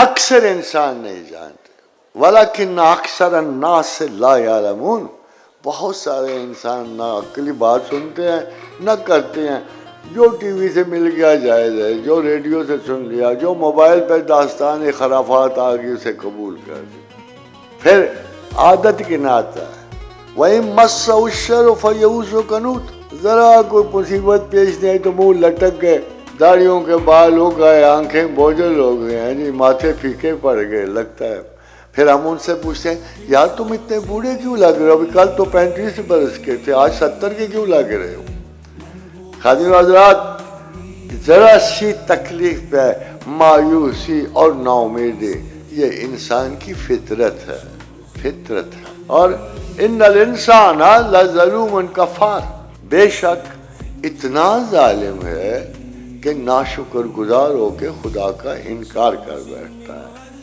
اکثر انسان نہیں جانتے، وَلَكِنَّ أَكْثَرَ النَّاسِ لَا يَعْلَمُونَ، بہت سارے انسان نہ عقلی بات سنتے ہیں نہ کرتے ہیں، جو ٹی وی سے مل گیا جائز ہے، جو ریڈیو سے سن لیا، جو موبائل پہ داستان خرافات آ گئی اسے قبول کر دیا، پھر عادت کی ناتا ہے۔ وَإِن مَسَّهُ الشَّرُّ فَيَئُوسٌ قَنُوطٌ، ذرا کوئی مصیبت پیش نہیں تو منہ لٹک گئے، داڑھیوں کے بال ہو گئے، آنکھیں بوجھل ہو گئے ہیں جی، ماتھے پھیکے پڑ گئے لگتا ہے۔ پھر ہم ان سے پوچھتے ہیں یار تم اتنے بوڑھے کیوں لگ رہے ہو، ابھی کل تو 35 برس کے تھے، آج 70 کے کیوں لگ رہے ہو؟ خادم حضرات، ذرا سی تکلیف پہ مایوسی اور نا امیدی یہ انسان کی فطرت ہے، فطرت ہے۔ اور ان الانسان لظلوم کفار، بے شک اتنا ظالم ہے کہ ناشکر گزار ہو کے خدا کا انکار کر بیٹھتا ہے۔